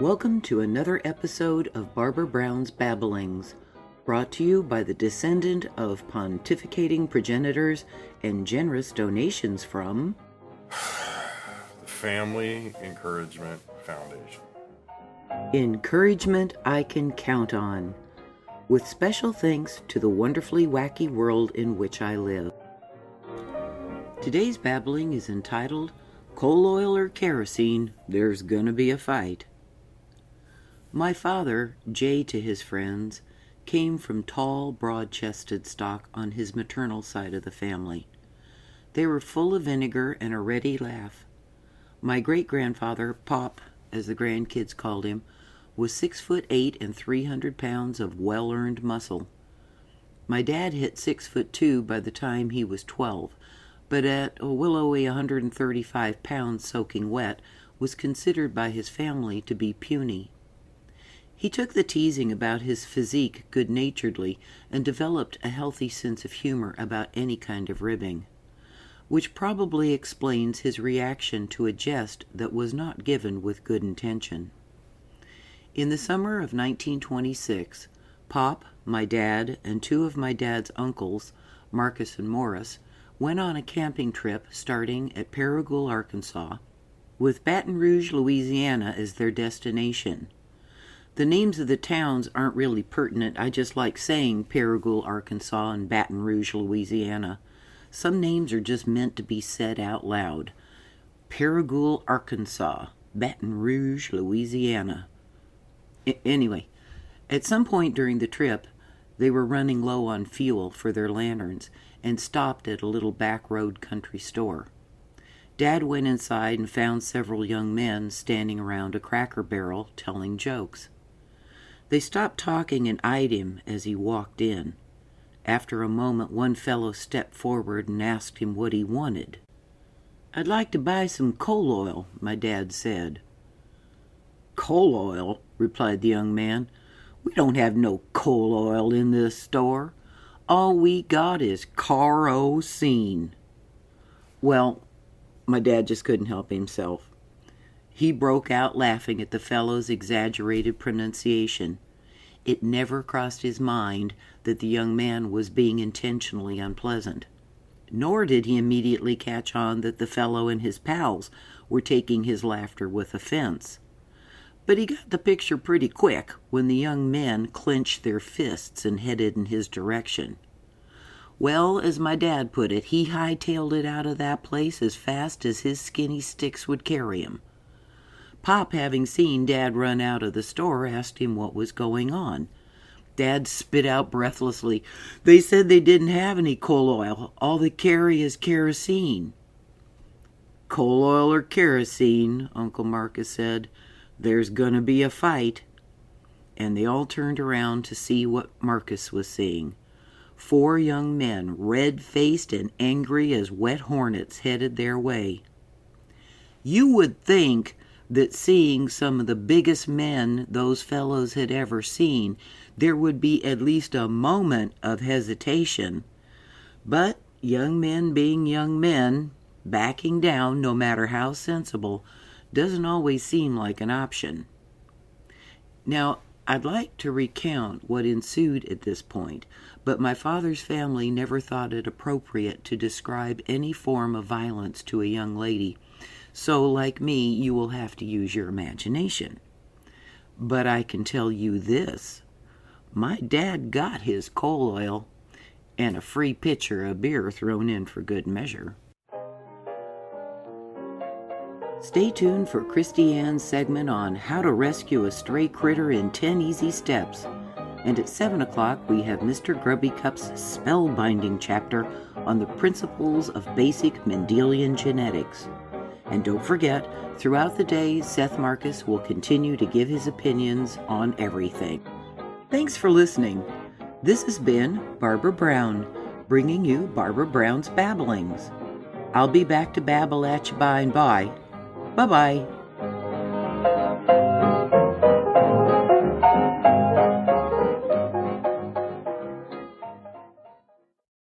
Welcome to another episode of Barbara Brown's Babblings, brought to you by the descendant of pontificating progenitors and generous donations from the Family Encouragement Foundation. Encouragement I can count on, with special thanks to the wonderfully wacky world in which I live. Today's babbling is entitled Coal Oil or Kerosene, There's Gonna Be a Fight. My father, Jay to his friends, came from tall, broad-chested stock on his maternal side of the family. They were full of vinegar and a ready laugh. My great-grandfather, Pop, as the grandkids called him, was 6'8" and 300 pounds of well-earned muscle. My dad hit 6'2" by the time he was 12, but at a willowy 135 pounds soaking wet, was considered by his family to be puny. He took the teasing about his physique good-naturedly and developed a healthy sense of humor about any kind of ribbing, which probably explains his reaction to a jest that was not given with good intention. In the summer of 1926, Pop, my dad, and two of my dad's uncles, Marcus and Morris, went on a camping trip starting at Paragould, Arkansas, with Baton Rouge, Louisiana as their destination. The names of the towns aren't really pertinent. I just like saying Paragould, Arkansas and Baton Rouge, Louisiana. Some names are just meant to be said out loud. Paragould, Arkansas, Baton Rouge, Louisiana. Anyway, at some point during the trip, they were running low on fuel for their lanterns and stopped at a little back-road country store. Dad went inside and found several young men standing around a Cracker Barrel telling jokes. They stopped talking and eyed him as he walked in. After a moment, one fellow stepped forward and asked him what he wanted. "I'd like to buy some coal oil," my dad said. "Coal oil?" replied the young man. "We don't have no coal oil in this store. All we got is Kerosene." Well, my dad just couldn't help himself. He broke out laughing at the fellow's exaggerated pronunciation. It never crossed his mind that the young man was being intentionally unpleasant. Nor did he immediately catch on that the fellow and his pals were taking his laughter with offense. But he got the picture pretty quick when the young men clenched their fists and headed in his direction. Well, as my dad put it, he hightailed it out of that place as fast as his skinny sticks would carry him. Pop, having seen Dad run out of the store, asked him what was going on. Dad spit out breathlessly, "They said they didn't have any coal oil. All they carry is kerosene." "Coal oil or kerosene," Uncle Marcus said, "there's gonna be a fight." And they all turned around to see what Marcus was seeing. 4 young men, red-faced and angry as wet hornets, headed their way. You would think that seeing some of the biggest men those fellows had ever seen, there would be at least a moment of hesitation. But young men being young men, backing down, no matter how sensible, doesn't always seem like an option. Now, I'd like to recount what ensued at this point, but my father's family never thought it appropriate to describe any form of violence to a young lady. So, like me, you will have to use your imagination. But I can tell you this. My dad got his coal oil, and a free pitcher of beer thrown in for good measure. Stay tuned for Christy Ann's segment on how to rescue a stray critter in 10 easy steps. And at 7 o'clock, we have Mr. Grubby Cup's spellbinding chapter on the principles of basic Mendelian genetics. And don't forget, throughout the day, Seth Marcus will continue to give his opinions on everything. Thanks for listening. This has been Barbara Brown, bringing you Barbara Brown's Babblings. I'll be back to babble at you by and by. Bye-bye.